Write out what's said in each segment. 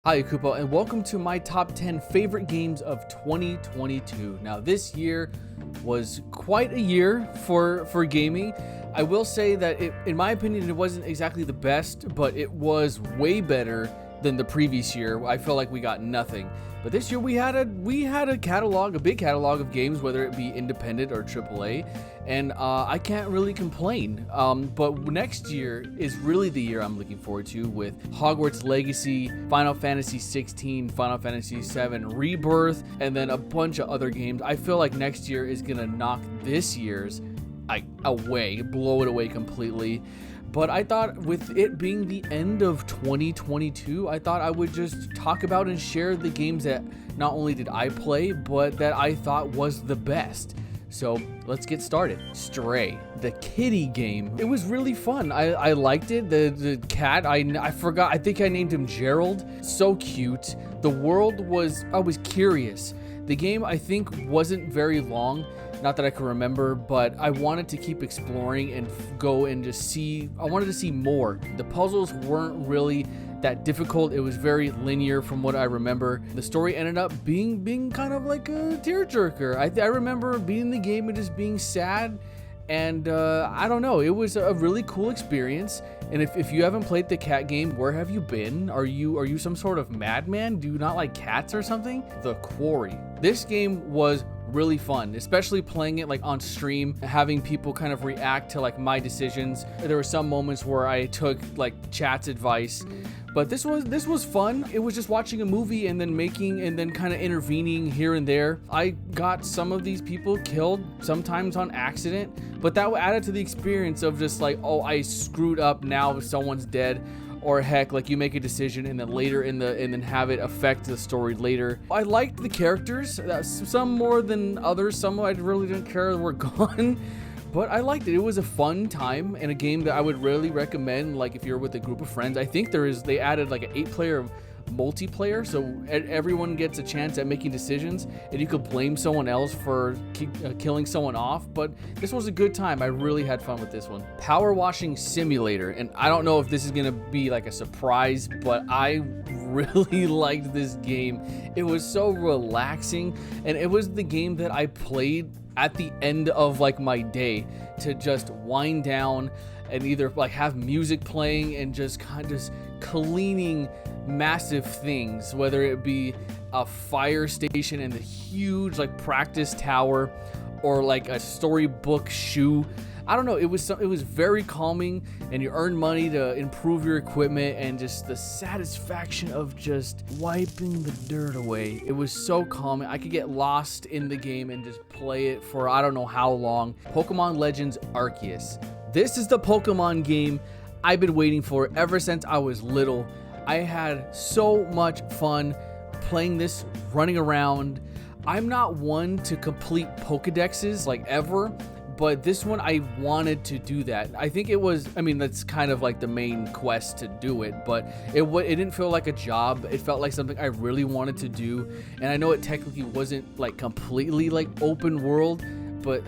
Hi, Kupo, and welcome to my top 10 favorite games of 2022. Now, this year was quite a year for gaming. I will say that in my opinion, it wasn't exactly the best, but it was way better than the previous year. I feel like we got nothing. But this year we had a catalog, a big catalog of games, whether it be independent or AAA, and I can't really complain. But next year is really the year I'm looking forward to, with Hogwarts Legacy, Final Fantasy 16, Final Fantasy 7 Rebirth, and then a bunch of other games. I feel like next year is gonna knock this year's away, blow it away completely. But I thought, with it being the end of 2022, I thought I would just talk about and share the games that not only did I play, but that I thought was the best. So let's get started. Stray, the kitty game. It was really fun. I liked it. The cat, I forgot, I think I named him Gerald. So cute. The world was, I was curious. The game, I think, wasn't very long. Not that I can remember, but I wanted to keep exploring and go and just see. I wanted to see more. The puzzles weren't really that difficult. It was very linear from what I remember. The story ended up being kind of like a tearjerker. I remember being in the game and just being sad. And I don't know, it was a really cool experience. And if you haven't played the cat game, where have you been? Are you some sort of madman? Do you not like cats or something? The Quarry. This game was really fun, especially playing it like on stream, having people kind of react to like my decisions. There were some moments where I took like chat's advice, but this was fun. It was just watching a movie and then kind of intervening here and there. I got some of these people killed, sometimes on accident, but that added to the experience of just like, oh, I screwed up, now someone's dead. Or heck, like you make a decision and then have it affect the story later. I liked the characters, some more than others. Some I really didn't care were gone, but I liked it. It was a fun time and a game that I would really recommend. Like if you're with a group of friends, I think they added like an 8-player multiplayer, so everyone gets a chance at making decisions, and you could blame someone else for killing someone off. But this was a good time. I really had fun with this one. Power washing simulator, and I don't know if this is gonna be like a surprise, but I really liked this game. It was so relaxing, and it was the game that I played at the end of like my day to just wind down and either like have music playing and just kind of just cleaning massive things, whether it be a fire station and the huge like practice tower, or like a storybook shoe. I don't know, it was very calming, and you earn money to improve your equipment, and just the satisfaction of just wiping the dirt away. It was so calming. I could get lost in the game and just play it for I don't know how long. Pokemon Legends Arceus. This is the Pokemon game I've been waiting for ever since I was little. I had so much fun playing this, running around. I'm not one to complete Pokedexes like ever, but this one I wanted to do that. I think it was, I mean, that's kind of like the main quest to do it, but it didn't feel like a job. It felt like something I really wanted to do. And I know it technically wasn't like completely like open world, but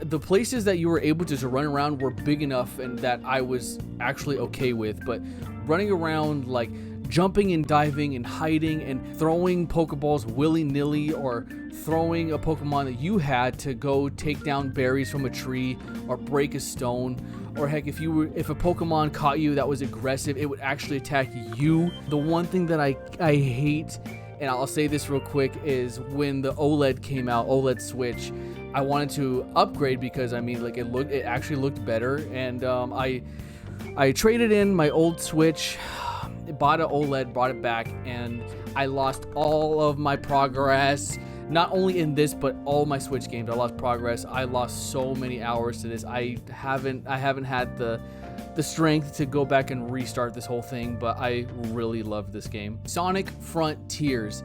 the places that you were able to run around were big enough and that I was actually okay with. But running around, like jumping and diving and hiding and throwing Pokeballs willy-nilly, or throwing a Pokemon that you had to go take down berries from a tree or break a stone, or heck, if a Pokemon caught you that was aggressive, it would actually attack you. The one thing that I hate, and I'll say this real quick, is when the OLED came out, OLED Switch, I wanted to upgrade because I mean, like it actually looked better, and I traded in my old Switch, bought an OLED, brought it back, and I lost all of my progress. Not only in this, but all my Switch games, I lost progress. I lost so many hours to this. I haven't had the strength to go back and restart this whole thing, but I really love this game. Sonic Frontiers.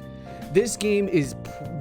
This game is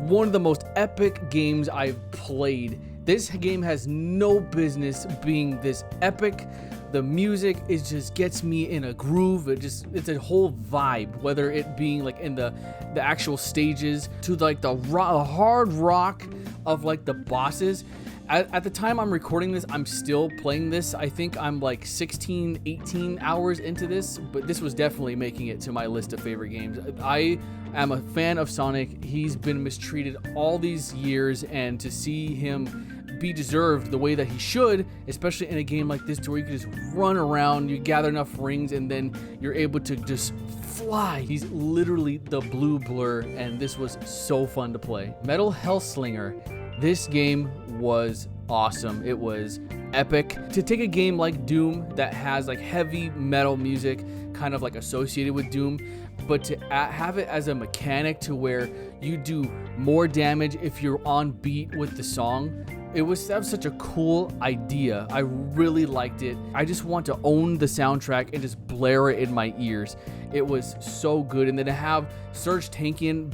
one of the most epic games I've played. This game has no business being this epic. The music just gets me in a groove. It's a whole vibe, whether it being like in the actual stages, to like the hard rock of like the bosses. At the time I'm recording this, I'm still playing this. I think I'm like 16, 18 hours into this, but this was definitely making it to my list of favorite games. I am a fan of Sonic. He's been mistreated all these years, and to see him be deserved the way that he should, especially in a game like this, to where you can just run around, you gather enough rings, and then you're able to just fly. He's literally the blue Blur, and this was so fun to play. Metal Hellslinger. This game was awesome. It was epic. To take a game like Doom that has like heavy metal music kind of like associated with Doom, but to have it as a mechanic to where you do more damage if you're on beat with the song, that was such a cool idea. I really liked it. I just want to own the soundtrack and just blare it in my ears. It was so good. And then to have Serge Tankian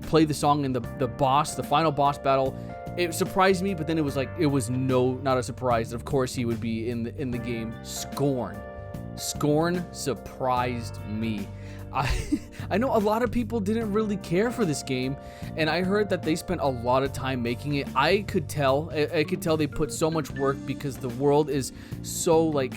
play the song in the final boss battle, it surprised me, but then it was not a surprise. Of course he would be in the game. Scorn surprised me. I know a lot of people didn't really care for this game, and I heard that they spent a lot of time making it. I could tell they put so much work because the world is so like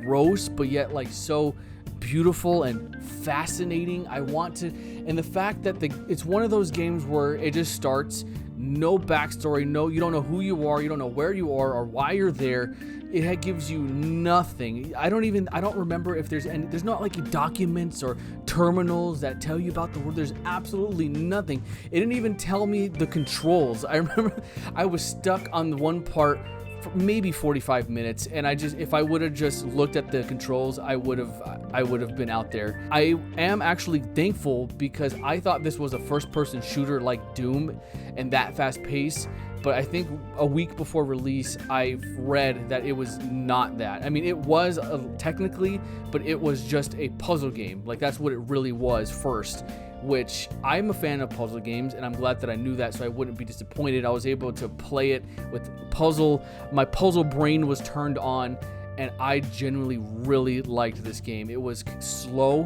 gross, but yet like so beautiful and fascinating. And the fact that it's one of those games where it just starts, no backstory, you don't know who you are, you don't know where you are or why you're there. It gives you nothing. I don't remember if there's not like documents or terminals that tell you about the world. There's absolutely nothing. It didn't even tell me the controls. I remember I was stuck on the one part for maybe 45 minutes, and if I would have just looked at the controls, I would have been out there. I am actually thankful because I thought this was a first-person shooter like Doom and that fast pace. But I think a week before release, I read that it was not that. I mean, it was technically, but it was just a puzzle game. Like, that's what it really was first, which I'm a fan of puzzle games, and I'm glad that I knew that so I wouldn't be disappointed. I was able to play it with puzzle. My puzzle brain was turned on, and I genuinely really liked this game. It was slow,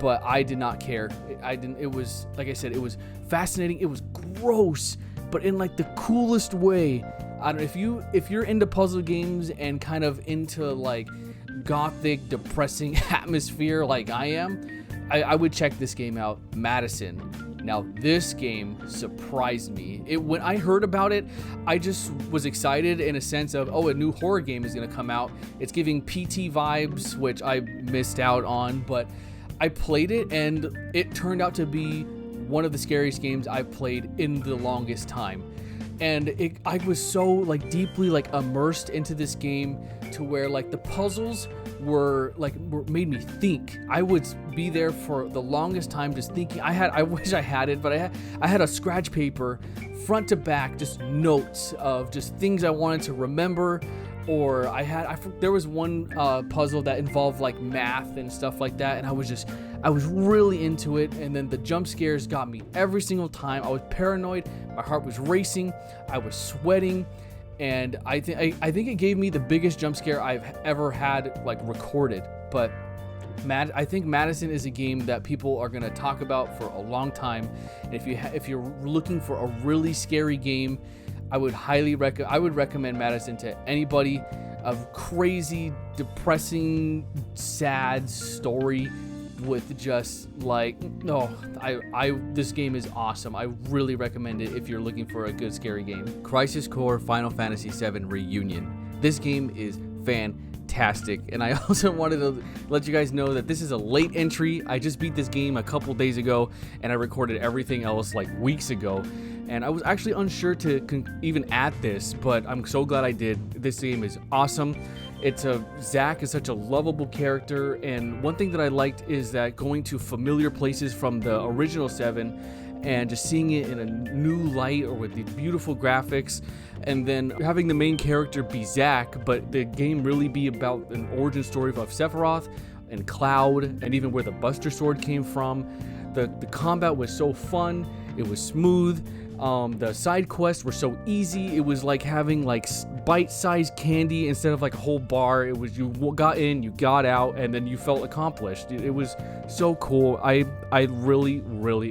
but I did not care. It was, like I said, it was fascinating. It was gross, but in like the coolest way. I don't know if you're into puzzle games and kind of into like gothic, depressing atmosphere like I am, I would check this game out, Madison. Now, this game surprised me. When I heard about it, I just was excited in a sense of, a new horror game is going to come out. It's giving PT vibes, which I missed out on, but I played it and it turned out to be one of the scariest games I've played in the longest time. And I was so like deeply like immersed into this game to where like the puzzles made me think. I would be there for the longest time just thinking. I wish I had it, but I had a scratch paper front to back, just notes of just things I wanted to remember. Or there was one puzzle that involved like math and stuff like that, and I was really into it. And then the jump scares got me every single time. I was paranoid, my heart was racing, I was sweating, and I think it gave me the biggest jump scare I've ever had like recorded. But I think Madison is a game that people are going to talk about for a long time. And if you're looking for a really scary game, I would recommend Madison to anybody. A crazy, depressing, sad story with just like, this game is awesome. I really recommend it if you're looking for a good scary game. Crisis Core Final Fantasy VII Reunion. This game is fantastic, and I also wanted to let you guys know that this is a late entry. I just beat this game a couple days ago, and I recorded everything else like weeks ago. And I was actually unsure to even add this, but I'm so glad I did. This game is awesome. Zack is such a lovable character, and one thing that I liked is that going to familiar places from the original 7 and just seeing it in a new light or with the beautiful graphics, and then having the main character be Zack, but the game really be about an origin story of Sephiroth and Cloud, and even where the Buster Sword came from. The combat was so fun. It was smooth. The side quests were so easy. It was like having like bite-sized candy instead of like a whole bar. It was, you got in, you got out, and then you felt accomplished. It was so cool. I really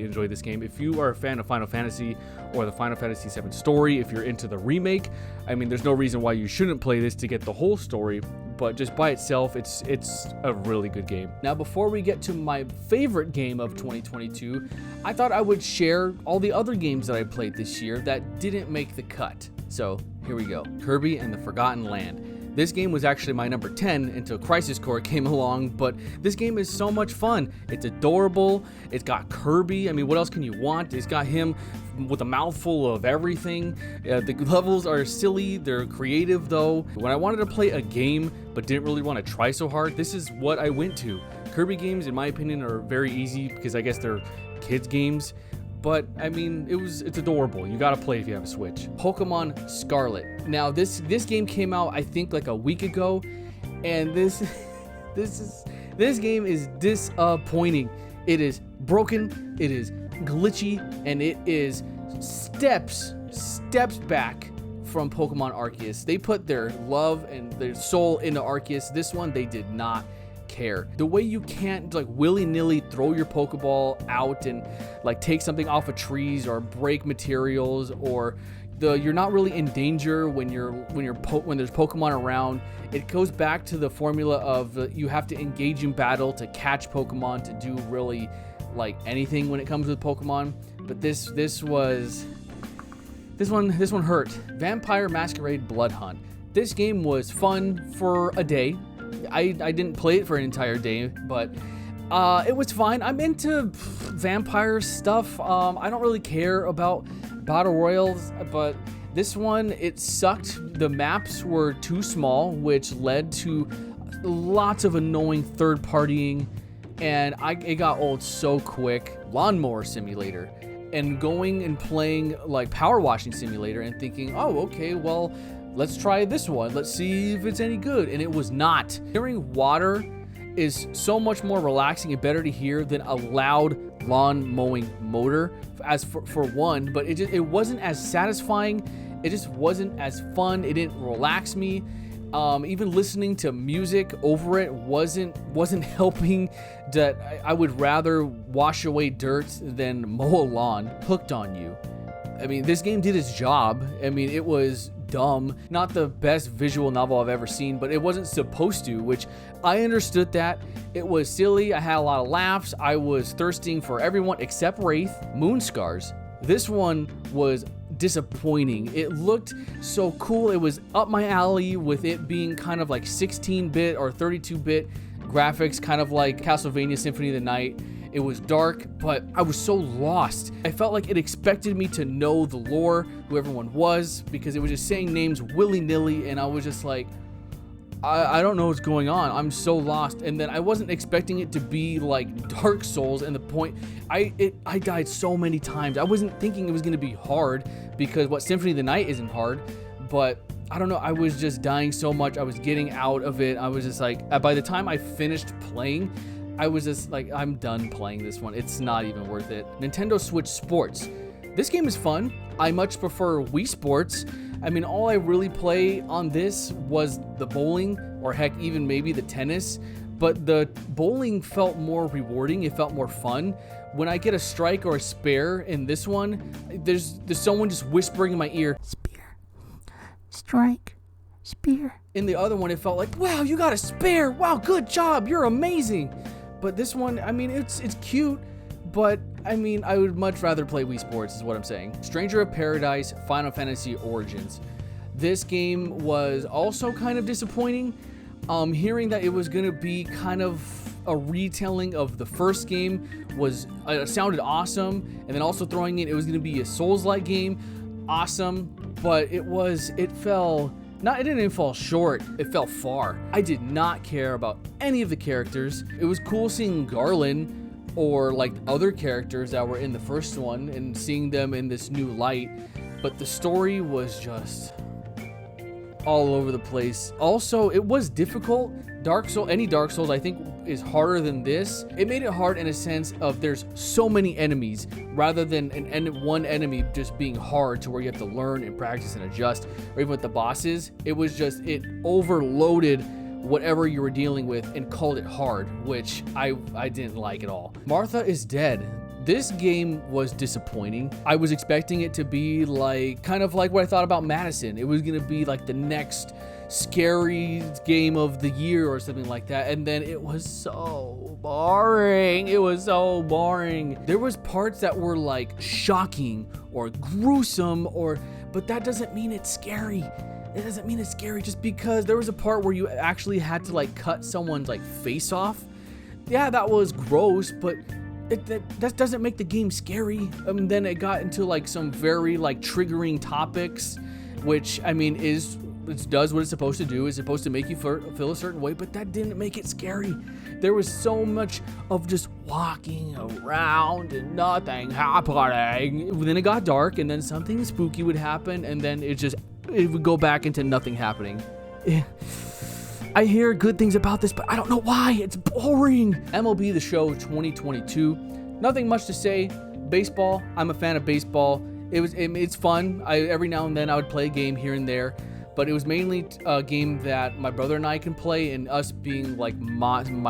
enjoyed this game. If you are a fan of Final Fantasy or the Final Fantasy VII story, if you're into the remake, I mean, there's no reason why you shouldn't play this to get the whole story, but just by itself, it's a really good game. Now, before we get to my favorite game of 2022, I thought I would share all the other games that I played this year that didn't make the cut. So here we go. Kirby and the Forgotten Land. This game was actually my number 10 until Crisis Core came along, but this game is so much fun. It's adorable. It's got Kirby. I mean, what else can you want? It's got him with a mouthful of everything. The levels are silly. They're creative, though. When I wanted to play a game but didn't really want to try so hard, this is what I went to. Kirby games, in my opinion, are very easy because I guess they're kids games. But I mean, it's adorable. You gotta play if you have a Switch. Pokemon Scarlet. Now this game came out, I think, like a week ago, and this game is disappointing. It is broken, it is glitchy, and it is steps back from Pokemon Arceus. They put their love and their soul into Arceus. This one, they did not care. The way you can't like willy-nilly throw your Pokeball out and like take something off of trees or break materials, or you're not really in danger when there's Pokemon around. It goes back to the formula of you have to engage in battle to catch Pokemon to do really like anything when it comes with Pokemon. But this one hurt. Vampire Masquerade Blood Hunt. This game was fun for a day. I didn't play it for an entire day, but it was fine. I'm into vampire stuff. I don't really care about battle royals, but this one, it sucked. The maps were too small, which led to lots of annoying third partying, and it got old so quick. Lawnmower Simulator, and going and playing like Power Washing Simulator and thinking, oh, okay, well, let's try this one. Let's see if it's any good. And it was not. Hearing water is so much more relaxing and better to hear than a loud lawn mowing motor, as for one, but it wasn't as satisfying. It just wasn't as fun. It didn't relax me. Even listening to music over it wasn't helping. That I would rather wash away dirt than mow a lawn. Hooked on You. I mean, this game did its job. I mean, it was dumb. Not the best visual novel I've ever seen, but it wasn't supposed to, which I understood that. It was silly. I had a lot of laughs. I was thirsting for everyone except Wraith. Moonscars. This one was disappointing. It looked so cool. It was up my alley with it being kind of like 16-bit or 32-bit graphics, kind of like Castlevania Symphony of the Night. It was dark, but I was so lost. I felt like it expected me to know the lore, who everyone was, because it was just saying names willy-nilly, and I was just like, I don't know what's going on. I'm so lost. And then I wasn't expecting it to be like Dark Souls, and the point, I died so many times. I wasn't thinking it was going to be hard, because Symphony of the Night isn't hard, but I don't know, I was just dying so much. I was getting out of it. I was just like, by the time I finished playing, I was just like, I'm done playing this one. It's not even worth it. Nintendo Switch Sports. This game is fun. I much prefer Wii Sports. I mean, all I really play on this was the bowling, or heck, even maybe the tennis. But the bowling felt more rewarding. It felt more fun. When I get a strike or a spare in this one, there's someone just whispering in my ear, "Spear, strike, spear." In the other one, it felt like, wow, you got a spare. Wow, good job. You're amazing. But this one, I mean, it's cute, but I mean, I would much rather play Wii Sports, is what I'm saying. Stranger of Paradise, Final Fantasy Origins. This game was also kind of disappointing. Hearing that it was going to be kind of a retelling of the first game sounded awesome, and then also throwing it was going to be a Souls-like game, awesome, but it didn't even fall short, it fell far. I did not care about any of the characters. It was cool seeing Garland or like other characters that were in the first one and seeing them in this new light, but the story was just all over the place. Also, it was difficult Any Dark Souls, I think, is harder than this. It made it hard in a sense of there's so many enemies, rather than one enemy just being hard to where you have to learn and practice and adjust. Or even with the bosses, it was just, it overloaded whatever you were dealing with and called it hard, which I didn't like at all. Martha is Dead. This game was disappointing. I was expecting it to be like, kind of like what I thought about Madison. It was gonna be like the next scary game of the year or something like that, and then it was so boring. It was so boring. There was parts that were like shocking or gruesome, but that doesn't mean it's scary. It doesn't mean it's scary just because there was a part where you actually had to like cut someone's like face off. Yeah, that was gross, but that doesn't make the game scary. Then it got into like some very like triggering topics, which I mean it does what it's supposed to do. It's supposed to make you feel a certain way, but that didn't make it scary. There was so much of just walking around and nothing happening. Then it got dark, and then something spooky would happen, and then it would go back into nothing happening. I hear good things about this, but I don't know why. It's boring. MLB The Show 2022. Nothing much to say. Baseball. I'm a fan of baseball. It's fun. Every now and then I would play a game here and there, but it was mainly a game that my brother and I can play, and us being like miles and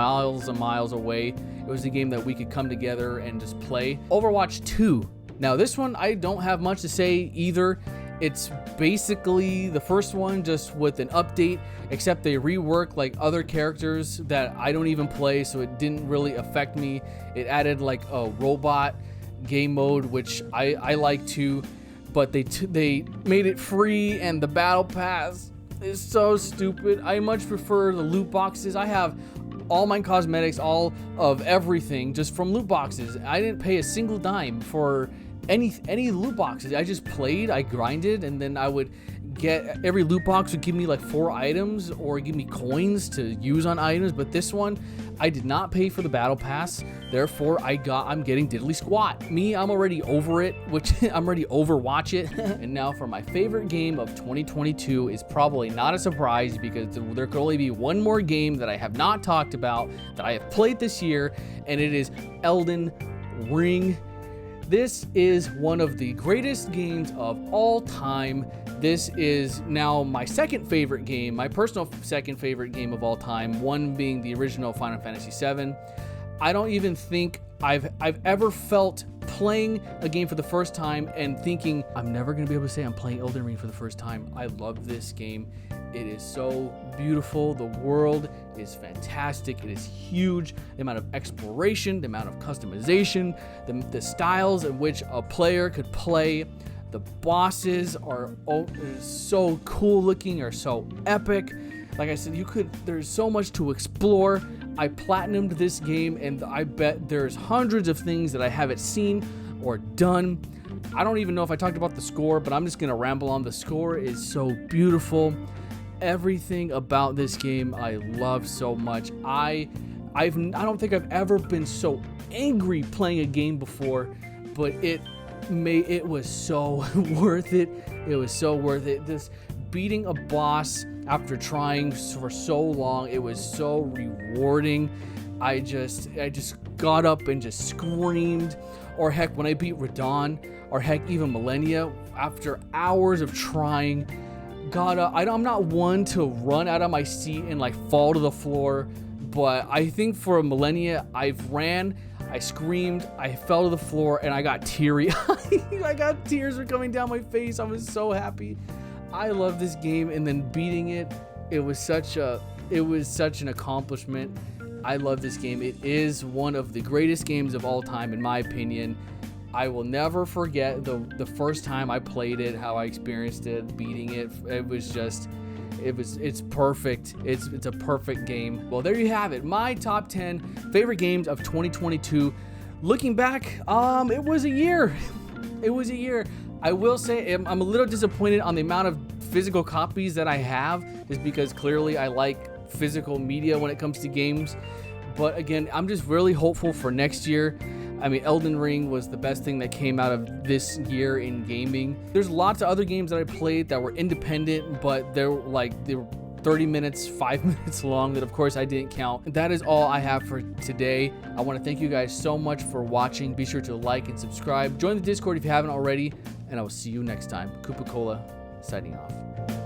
miles away, it was a game that we could come together and just play. Overwatch 2. Now this one, I don't have much to say either. It's basically the first one, just with an update, except they reworked like other characters that I don't even play, so it didn't really affect me. It added like a robot game mode, which I like too, but they made it free, and the battle pass is so stupid. I much prefer the loot boxes. I have all my cosmetics, all of everything, just from loot boxes. I didn't pay a single dime for any loot boxes. I just played, I grinded, and then I would get, every loot box would give me like 4 items or give me coins to use on items. But this one, I did not pay for the battle pass, therefore I'm getting diddly squat. I'm already over it, which I'm ready to overwatch it. And now for my favorite game of 2022 is probably not a surprise, because there could only be one more game that I have not talked about that I have played this year, and it is Elden Ring. This is one of the greatest games of all time. This is now my second favorite game, my personal second favorite game of all time, one being the original Final Fantasy VII. I don't even think I've ever felt playing a game for the first time and thinking, I'm never going to be able to say I'm playing Elden Ring for the first time. I love this game. It is so beautiful. The world is fantastic. It is huge. The amount of exploration, the amount of customization, the styles in which a player could play. The bosses are so cool looking, are so epic. Like I said, there's so much to explore. I platinumed this game, and I bet there's hundreds of things that I haven't seen or done. I don't even know if I talked about the score, but I'm just gonna ramble on. The score is so beautiful. Everything about this game I love so much. I don't think I've ever been so angry playing a game before, but it was so worth it. It was so worth it. This beating a boss after trying for so long, it was so rewarding. I just got up and just screamed. Or heck, when I beat Radon, or heck, even Millennia, after hours of trying, got up. I'm not one to run out of my seat and like fall to the floor, but I think for Millennia, I've ran, I screamed, I fell to the floor, and I got teary. I got tears were coming down my face. I was so happy. I love this game, and then beating it, it was such an accomplishment. I love this game. It is one of the greatest games of all time, in my opinion. I will never forget the first time I played it, how I experienced it, beating it. It's perfect. It's a perfect game. Well, there you have it. My top 10 favorite games of 2022. Looking back, it was a year. It was a year. I will say I'm a little disappointed on the amount of physical copies that I have, just because clearly I like physical media when it comes to games. But again, I'm just really hopeful for next year. I mean, Elden Ring was the best thing that came out of this year in gaming. There's lots of other games that I played that were independent, but they were 30 minutes, 5 minutes long that of course I didn't count. That is all I have for today. I want to thank you guys so much for watching. Be sure to like and subscribe. Join the Discord if you haven't already, and I will see you next time. KupoCola signing off.